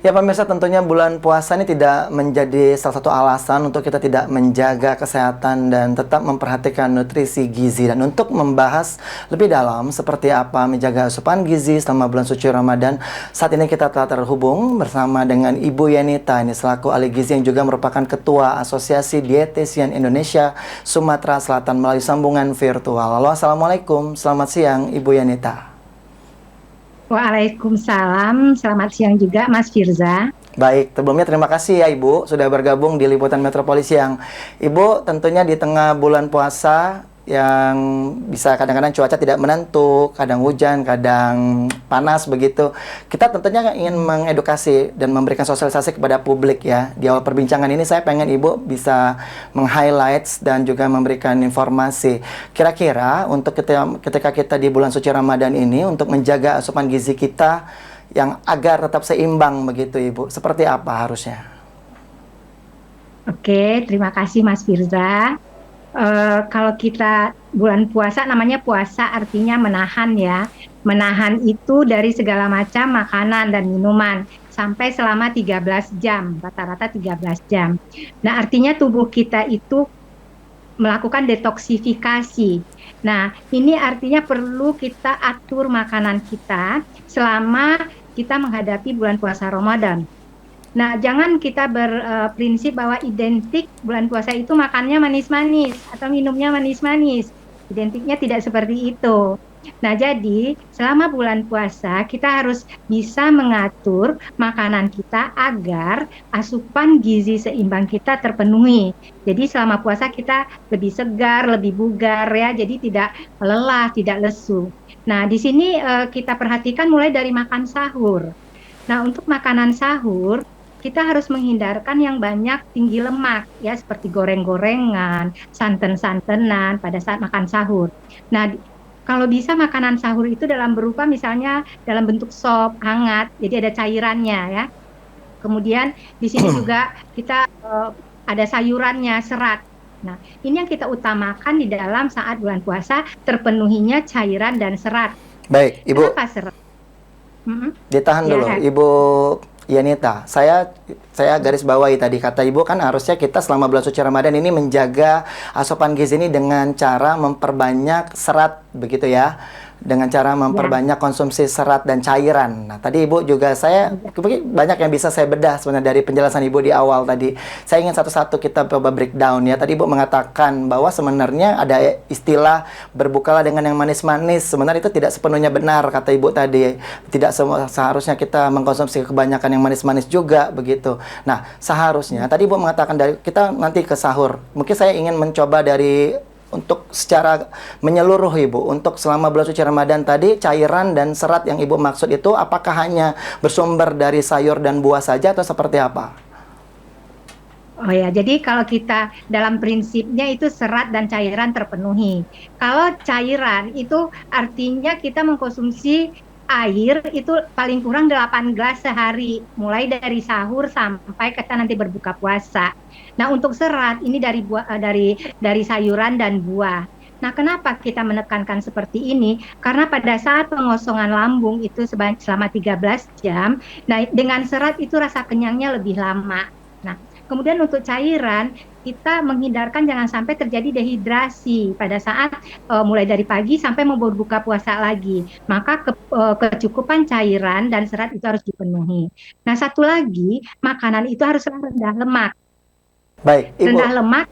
Ya pemirsa, tentunya bulan puasa ini tidak menjadi salah satu alasan untuk kita tidak menjaga kesehatan dan tetap memperhatikan nutrisi gizi. Dan untuk membahas lebih dalam seperti apa menjaga asupan gizi selama bulan suci Ramadan, saat ini kita telah terhubung bersama dengan Ibu Yanita, ini selaku ahli gizi yang juga merupakan Ketua Asosiasi Dietitian Indonesia Sumatera Selatan melalui sambungan virtual. Halo, Assalamualaikum, selamat siang Ibu Yanita. Waalaikumsalam, selamat siang juga Mas Firza. Baik, sebelumnya terima kasih ya Ibu sudah bergabung di Liputan Metropolis Siang. Ibu, tentunya di tengah bulan puasa yang bisa kadang-kadang cuaca tidak menentu, kadang hujan, kadang panas begitu. Kita tentunya ingin mengedukasi dan memberikan sosialisasi kepada publik ya. Di awal perbincangan ini saya pengen Ibu bisa meng-highlights dan juga memberikan informasi. Kira-kira untuk ketika kita di bulan suci Ramadan ini untuk menjaga asupan gizi kita yang agar tetap seimbang begitu Ibu, seperti apa harusnya? Oke, terima kasih Mas Firza. Kalau kita bulan puasa, namanya puasa artinya menahan ya. Menahan itu dari segala macam makanan dan minuman sampai selama 13 jam, rata-rata 13 jam. Nah, artinya tubuh kita itu melakukan detoksifikasi. Nah, ini artinya perlu kita atur makanan kita selama kita menghadapi bulan puasa Ramadan. Nah, jangan kita berprinsip bahwa identik bulan puasa itu makannya manis-manis atau minumnya manis-manis. Identiknya tidak seperti itu. Nah, jadi selama bulan puasa kita harus bisa mengatur makanan kita agar asupan gizi seimbang kita terpenuhi. Jadi selama puasa kita lebih segar, lebih bugar ya, jadi tidak lelah, tidak lesu. Nah, di sini kita perhatikan mulai dari makan sahur. Nah, untuk makanan sahur kita harus menghindarkan yang banyak tinggi lemak ya, seperti goreng-gorengan, santen-santenan pada saat makan sahur. Nah, kalau bisa makanan sahur itu dalam berupa misalnya dalam bentuk sop hangat, jadi ada cairannya ya. Kemudian di sini juga kita ada sayurannya, serat. Nah, ini yang kita utamakan di dalam saat bulan puasa, terpenuhinya cairan dan serat. Baik, Ibu. Kenapa serat? Ditahan Ya, dulu, Ibu Yanita. Saya garis bawahi tadi kata Ibu kan harusnya kita selama bulan suci Ramadan ini menjaga asupan gizi ini dengan cara memperbanyak serat begitu ya. Dengan cara memperbanyak konsumsi serat dan cairan. Nah, tadi Ibu juga banyak yang bisa saya bedah sebenarnya dari penjelasan Ibu di awal tadi. Saya ingin satu-satu kita coba breakdown ya. Tadi Ibu mengatakan bahwa sebenarnya ada istilah berbukalah dengan yang manis-manis. Sebenarnya itu tidak sepenuhnya benar kata Ibu tadi. Tidak seharusnya kita mengkonsumsi kebanyakan yang manis-manis juga begitu. Nah, seharusnya tadi Ibu mengatakan dari kita nanti ke sahur. Mungkin saya ingin mencoba dari untuk secara menyeluruh Ibu, untuk selama bulan suci Ramadan tadi, cairan dan serat yang Ibu maksud itu apakah hanya bersumber dari sayur dan buah saja atau seperti apa? Oh ya, jadi kalau kita dalam prinsipnya itu serat dan cairan terpenuhi. Kalau cairan itu artinya kita mengkonsumsi air itu paling kurang 8 gelas sehari, mulai dari sahur sampai kita nanti berbuka puasa. Nah, untuk serat ini dari dari sayuran dan buah. Nah, kenapa kita menekankan seperti ini? Karena pada saat pengosongan lambung itu selama 13 jam, nah dengan serat itu rasa kenyangnya lebih lama. Nah, kemudian untuk cairan, kita menghindarkan jangan sampai terjadi dehidrasi pada saat mulai dari pagi sampai mau berbuka puasa lagi. Maka kecukupan cairan dan serat itu harus dipenuhi. Nah, satu lagi, makanan itu harus rendah lemak. Baik, Ibu. Rendah lemak.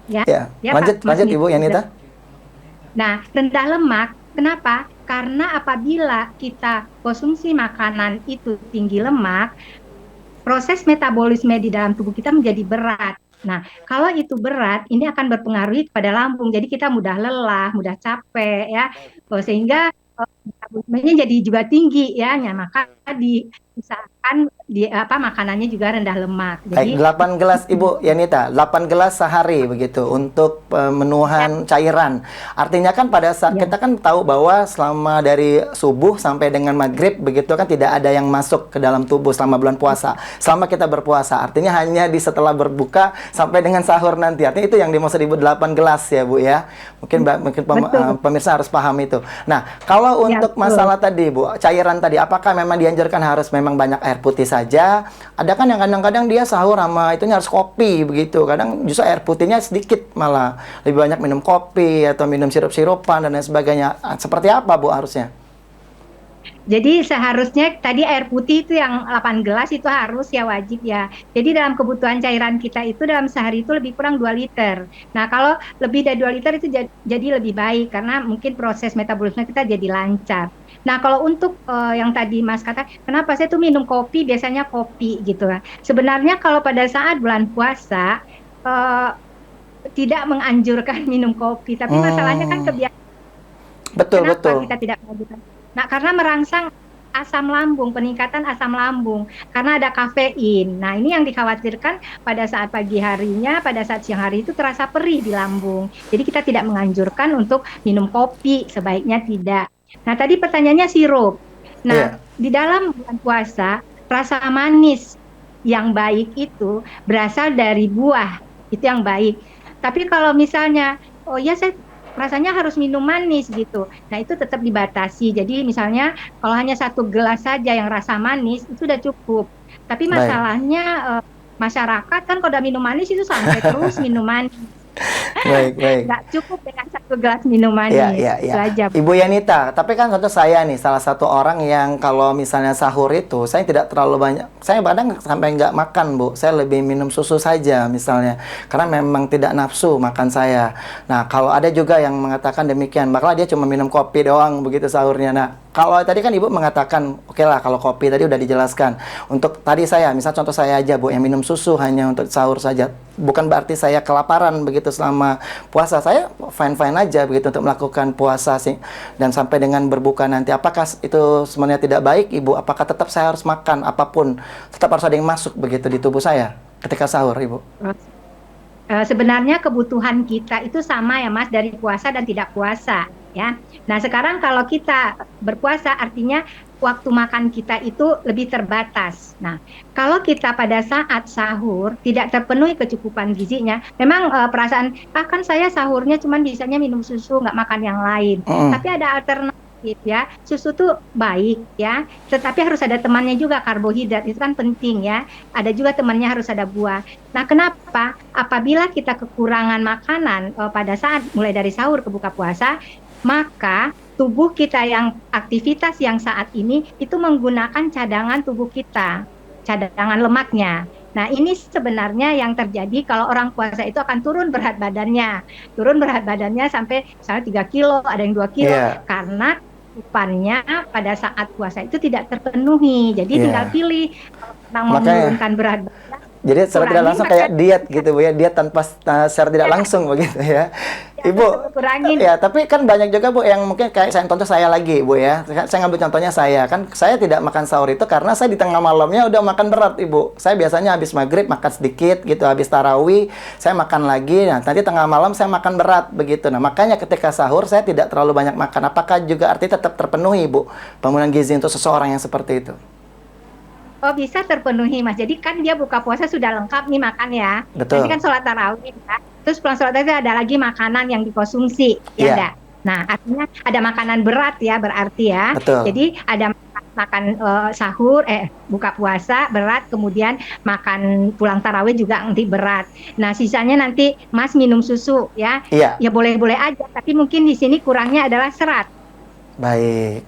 Ya, lanjut Ibu Yanita. Nah, rendah lemak, kenapa? Karena apabila kita konsumsi makanan itu tinggi lemak, proses metabolisme di dalam tubuh kita menjadi berat. Nah, kalau itu berat, ini akan berpengaruh kepada lambung. Jadi kita mudah lelah, mudah capek, ya, sehingga metabolismenya jadi juga tinggi, ya. Nah, maka diusahakan makanannya juga rendah lemak. Jadi, 8 gelas Ibu Yanita, 8 gelas sehari begitu untuk pemenuhan cairan. Artinya kan pada saat kita kan tahu bahwa selama dari subuh sampai dengan maghrib begitu kan tidak ada yang masuk ke dalam tubuh selama bulan puasa. Selama kita berpuasa, artinya hanya di setelah berbuka sampai dengan sahur nanti. Artinya itu yang dimaksud Ibu 8 gelas ya Bu ya. Mungkin pemirsa harus paham itu. Nah, kalau Iya, untuk betul. masalah tadi Bu, cairan tadi, apakah memang dianjurkan harus memang banyak air putih saja? Ada kan yang kadang-kadang dia sahur sama itunya harus kopi begitu. Kadang justru air putihnya sedikit malah lebih banyak minum kopi atau minum sirup-sirupan dan lain sebagainya. Seperti apa Bu harusnya? Jadi seharusnya tadi air putih itu yang 8 gelas itu harus ya wajib ya. Jadi dalam kebutuhan cairan kita itu dalam sehari itu lebih kurang 2 liter. Nah, kalau lebih dari 2 liter itu jadi lebih baik karena mungkin proses metabolisme kita jadi lancar. Nah, kalau untuk yang tadi Mas kata, kenapa saya tuh minum kopi, biasanya kopi gitu kan. Sebenarnya kalau pada saat bulan puasa eh, tidak menganjurkan minum kopi, tapi masalahnya kan Hmm, kebiasaan. betul Kenapa betul. kita tidak mengajukan? Nah, karena merangsang asam lambung, peningkatan asam lambung karena ada kafein. Nah, ini yang dikhawatirkan pada saat pagi harinya, pada saat siang hari itu terasa perih di lambung. Jadi kita tidak menganjurkan untuk minum kopi, sebaiknya tidak. Nah, tadi pertanyaannya sirup. Nah, Iya. di dalam bulan puasa, rasa manis yang baik itu berasal dari buah, itu yang baik. Tapi kalau misalnya, oh ya saya rasanya harus minum manis gitu. Nah, itu tetap dibatasi. Jadi misalnya kalau hanya 1 gelas saja yang rasa manis itu udah cukup. Tapi Baik. masalahnya masyarakat kan kalau udah minum manis itu sampai terus minum manis. Baik, baik. Nggak cukup dengan 1 gelas minum Iya, manis. iya, iya. Itu aja. Ibu Yanita, tapi kan contoh saya nih, salah satu orang yang kalau misalnya sahur itu, saya tidak terlalu banyak, saya kadang sampai nggak makan, Bu. Saya lebih minum susu saja misalnya, karena memang tidak nafsu makan saya. Nah, kalau ada juga yang mengatakan demikian, maka dia cuma minum kopi doang begitu sahurnya. Nah, kalau tadi kan Ibu mengatakan, oke lah kalau kopi tadi udah dijelaskan. Untuk tadi saya, misal contoh saya aja, Bu, yang minum susu hanya untuk sahur saja. Bukan berarti saya kelaparan begitu selama puasa. Saya fine-fine aja begitu untuk melakukan puasa sih. Dan sampai dengan berbuka nanti, apakah itu sebenarnya tidak baik, Ibu? Apakah tetap saya harus makan apapun? Tetap harus ada yang masuk begitu di tubuh saya ketika sahur, Ibu? Sebenarnya kebutuhan kita itu sama ya Mas dari puasa dan tidak puasa ya. Nah, sekarang kalau kita berpuasa artinya waktu makan kita itu lebih terbatas. Nah, kalau kita pada saat sahur tidak terpenuhi kecukupan gizinya, memang perasaan kan saya sahurnya cuman bisanya minum susu nggak makan yang lain. Mm-mm. Tapi ada alternatif ya. Susu tuh baik ya, tetapi harus ada temannya juga karbohidrat itu kan penting ya. Ada juga temannya harus ada buah. Nah, kenapa? Apabila kita kekurangan makanan pada saat mulai dari sahur ke buka puasa, maka tubuh kita yang aktivitas yang saat ini itu menggunakan cadangan tubuh kita, cadangan lemaknya. Nah, ini sebenarnya yang terjadi kalau orang puasa itu akan turun berat badannya sampai misalnya 3 kilo, ada yang 2 kilo, Iya, karena asupannya pada saat puasa itu tidak terpenuhi. Jadi tinggal iya. pilih kalau memang mau Makanya menurunkan berat badan, jadi secara tidak kurangi langsung kayak makan. diet gitu Bu ya, diet tanpa secara tidak langsung begitu ya. Ya, Ibu, kurangin. ya tapi kan banyak juga Bu yang mungkin kayak saya contoh saya lagi Bu ya. Saya ngambil contohnya saya, kan saya tidak makan sahur itu karena saya di tengah malamnya udah makan berat Ibu. Saya biasanya habis maghrib makan sedikit gitu, habis tarawih saya makan lagi. Nah, nanti tengah malam saya makan berat begitu. Nah, makanya ketika sahur saya tidak terlalu banyak makan. Apakah juga artinya tetap terpenuhi Bu bangunan gizi untuk seseorang yang seperti itu? Oh, bisa terpenuhi Mas. Jadi kan dia buka puasa sudah lengkap nih makan ya. Nanti Betul. kan sholat tarawih ya. Terus pulang sholat tarawih ada lagi makanan yang dikonsumsi, ya Iya, enggak? Nah, artinya ada makanan berat ya berarti ya. betul. Jadi ada makan sahur, buka puasa berat, kemudian makan pulang tarawih juga nanti berat. Nah, sisanya nanti Mas minum susu ya. Iya. Ya boleh-boleh aja, tapi mungkin di sini kurangnya adalah serat. Baik.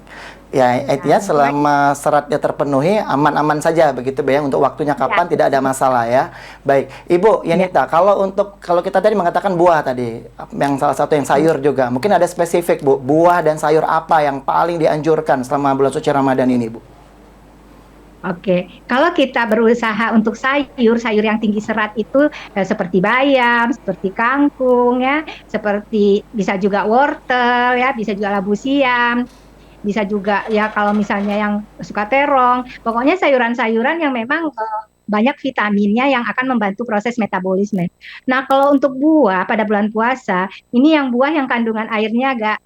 Ya, intinya Ya, kurang selama seratnya terpenuhi, aman-aman saja begitu ya. Untuk waktunya ya. kapan tidak ada masalah ya. Baik, Ibu Ya. Yanita, kalau kita tadi mengatakan buah tadi, yang salah satu yang sayur juga, mungkin ada spesifik Bu, buah dan sayur apa yang paling dianjurkan selama bulan suci Ramadan ini, Bu? Oke, kalau kita berusaha untuk sayur yang tinggi serat itu seperti bayam, seperti kangkung ya, seperti bisa juga wortel ya, bisa juga labu siam, bisa juga ya kalau misalnya yang suka terong, pokoknya sayuran-sayuran yang memang banyak vitaminnya yang akan membantu proses metabolisme. Nah, kalau untuk buah pada bulan puasa, ini yang buah yang kandungan airnya agak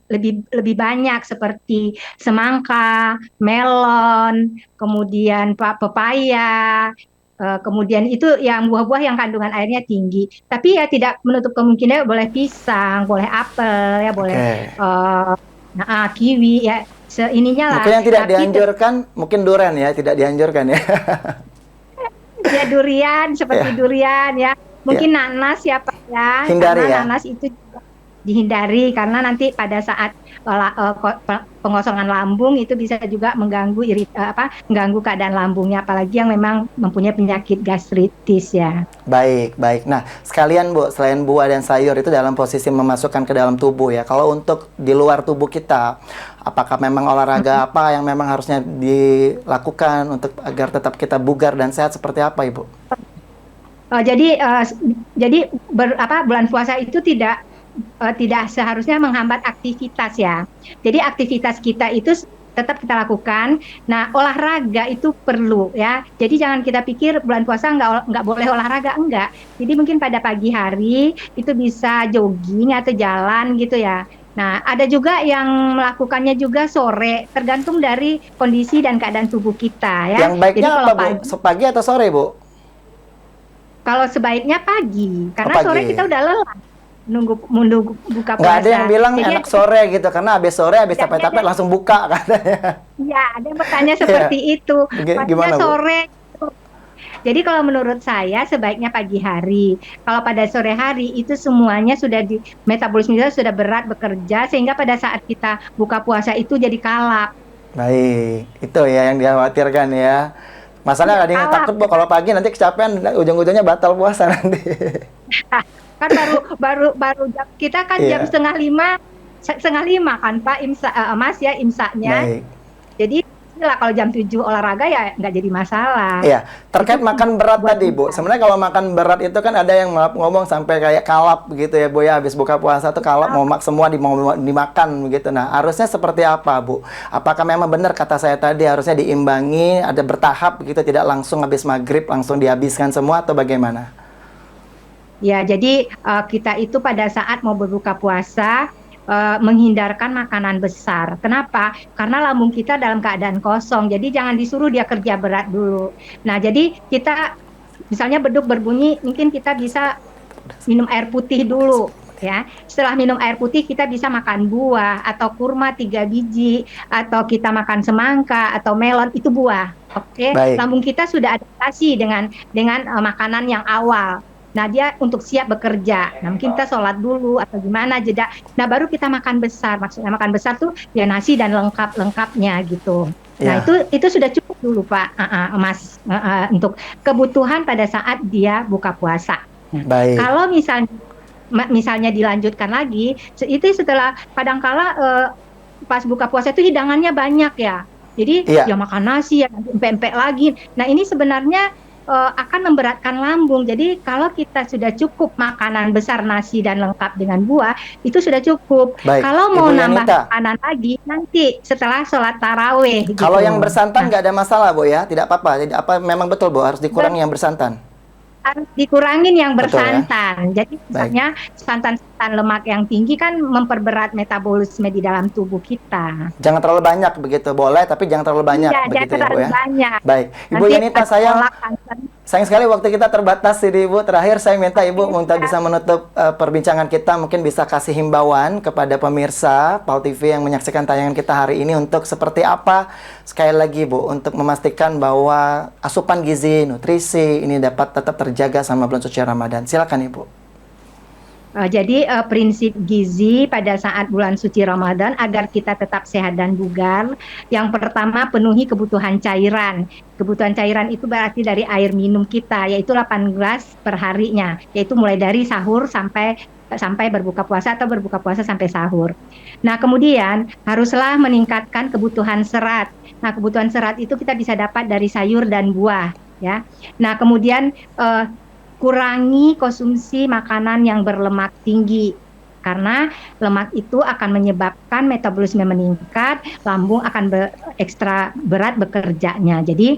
lebih lebih banyak seperti semangka, melon, kemudian pepaya, kemudian itu yang buah-buah yang kandungan airnya tinggi. Tapi ya tidak menutup kemungkinan boleh pisang, boleh apel, ya boleh Oke. eh, kiwi ya, ininya lah. Mungkin yang tidak Tapi dianjurkan, mungkin durian ya, tidak dianjurkan ya. ya durian, seperti Ya, durian ya. ya. Mungkin nanas ya Pak ya, karena Hindari ya. nanas itu juga dihindari karena nanti pada saat pengosongan lambung itu bisa juga mengganggu mengganggu keadaan lambungnya, apalagi yang memang mempunyai penyakit gastritis ya. Baik, baik. Nah, sekalian Bu, selain buah dan sayur itu dalam posisi memasukkan ke dalam tubuh ya. Kalau untuk di luar tubuh kita, apakah memang olahraga apa yang memang harusnya dilakukan untuk agar tetap kita bugar dan sehat seperti apa, Ibu? Jadi bulan puasa itu tidak seharusnya menghambat aktivitas ya. Jadi aktivitas kita itu tetap kita lakukan. Nah, olahraga itu perlu ya. Jadi jangan kita pikir bulan puasa nggak boleh olahraga, enggak. Jadi mungkin pada pagi hari itu bisa jogging atau jalan gitu ya. Nah, ada juga yang melakukannya juga sore, tergantung dari kondisi dan keadaan tubuh kita ya. Yang baiknya Jadi kalau apa, Bu? Pagi atau sore, Bu? kalau sebaiknya pagi, Oh, karena sore pagi. kita udah lelah menunggu buka Nggak ada yang puasa. bilang Jadi enak sore gitu, karena habis sore, habis capek-capek ada, langsung buka katanya. ya ada yang bertanya Iya. seperti itu. Maksudnya Gimana, Bu? sore. Jadi kalau menurut saya sebaiknya pagi hari. Kalau pada sore hari itu semuanya sudah metabolisme kita sudah berat bekerja sehingga pada saat kita buka puasa itu jadi kalap. Baik, itu ya yang dikhawatirkan ya. Masalahnya ada yang Kalap. takut, Bu, kalau pagi nanti kecapean, ujung-ujungnya batal puasa nanti. Kan baru kita kan jam Iya, setengah lima kan Pak Mas ya imsaknya. baik. Jadi lah kalau jam 7 olahraga ya nggak jadi masalah. Iya, terkait Itu makan berat buat tadi, Bu. kita. Sebenarnya kalau makan berat itu kan ada yang ngomong sampai kayak kalap gitu ya, Bu, ya. Habis buka puasa tuh kalap, semua mau dimakan begitu. Nah, harusnya seperti apa, Bu? Apakah memang benar kata saya tadi harusnya diimbangi, ada bertahap begitu, tidak langsung habis maghrib langsung dihabiskan semua atau bagaimana? Ya, jadi kita itu pada saat mau berbuka puasa menghindarkan makanan besar. Kenapa? Karena lambung kita dalam keadaan kosong. Jadi jangan disuruh dia kerja berat dulu. Nah, jadi kita misalnya beduk berbunyi, mungkin kita bisa minum air putih dulu. Ya, setelah minum air putih kita bisa makan buah atau kurma 3 biji atau kita makan semangka atau melon itu buah. Oke, Baik. lambung kita sudah adaptasi dengan makanan yang awal. Nah, dia untuk siap bekerja. Nah, mungkin kita sholat dulu atau gimana jeda. Nah, baru kita makan besar. Maksudnya makan besar tuh ya nasi dan lengkap-lengkapnya gitu. Nah, Ya, itu sudah cukup dulu Pak, Mas, untuk kebutuhan pada saat dia buka puasa. Nah, baik. kalau misalnya dilanjutkan lagi, itu setelah kadangkala pas buka puasa itu hidangannya banyak ya. Jadi Iya. ya makan nasi ya nanti empek-empek lagi. Nah, ini sebenarnya akan memberatkan lambung. Jadi kalau kita sudah cukup makanan besar nasi dan lengkap dengan buah, itu sudah cukup. Baik, Kalau mau Ibu nambah Yanita. makanan lagi nanti setelah sholat taraweh Kalau gitu. yang bersantan Nah, nggak ada masalah, Bu, ya? Tidak apa-apa. Jadi apa memang betul, Bu, harus dikurangi yang bersantan? harus dikurangin yang Betul ya? bersantan. Jadi Baik. misalnya santan-santan lemak yang tinggi kan memperberat metabolisme di dalam tubuh kita. Jangan terlalu banyak begitu, boleh, tapi jangan terlalu banyak Iya, begitu jangan ya, Bu, terlalu ya? banyak. Baik. Ibu Nanti Yanita, ada kolak, santan. sayang sekali waktu kita terbatas ini, Ibu. Terakhir saya minta Ibu bisa menutup perbincangan kita, mungkin bisa kasih himbauan kepada pemirsa PAL TV yang menyaksikan tayangan kita hari ini untuk seperti apa, sekali lagi, Bu, untuk memastikan bahwa asupan gizi, nutrisi ini dapat tetap terjaga sama bulan suci Ramadan. Silakan, Ibu. Jadi prinsip gizi pada saat bulan suci Ramadan agar kita tetap sehat dan bugar. Yang pertama, penuhi kebutuhan cairan. Kebutuhan cairan itu berarti dari air minum kita, yaitu 8 gelas per harinya, yaitu mulai dari sahur sampai berbuka puasa atau berbuka puasa sampai sahur. Nah, kemudian haruslah meningkatkan kebutuhan serat. Nah, kebutuhan serat itu kita bisa dapat dari sayur dan buah, ya. Nah, kemudian kurangi konsumsi makanan yang berlemak tinggi karena lemak itu akan menyebabkan metabolisme meningkat, lambung akan ekstra berat bekerjanya. Jadi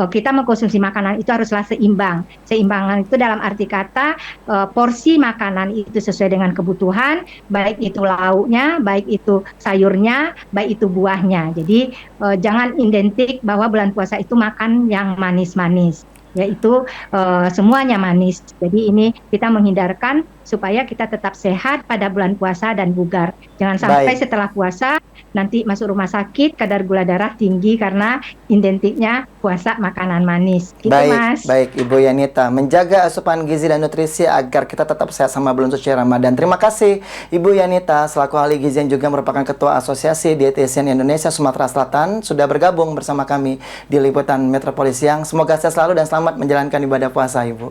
kita mengkonsumsi makanan itu haruslah seimbang. Seimbangan itu dalam arti kata porsi makanan itu sesuai dengan kebutuhan, baik itu lauknya, baik itu sayurnya, baik itu buahnya. Jadi jangan identik bahwa bulan puasa itu makan yang manis-manis. Yaitu semuanya manis. Jadi ini kita menghindarkan supaya kita tetap sehat pada bulan puasa dan bugar. Jangan sampai Baik. setelah puasa nanti masuk rumah sakit kadar gula darah tinggi karena identiknya puasa makanan manis. Gitu, Baik, Mas. baik Ibu Yanita, menjaga asupan gizi dan nutrisi agar kita tetap sehat sama bulan suci Ramadan. Terima kasih Ibu Yanita selaku ahli gizi yang juga merupakan Ketua Asosiasi Dietitian Indonesia Sumatera Selatan sudah bergabung bersama kami di Liputan Metropolis Siang. Semoga sehat selalu dan selamat menjalankan ibadah puasa, Ibu.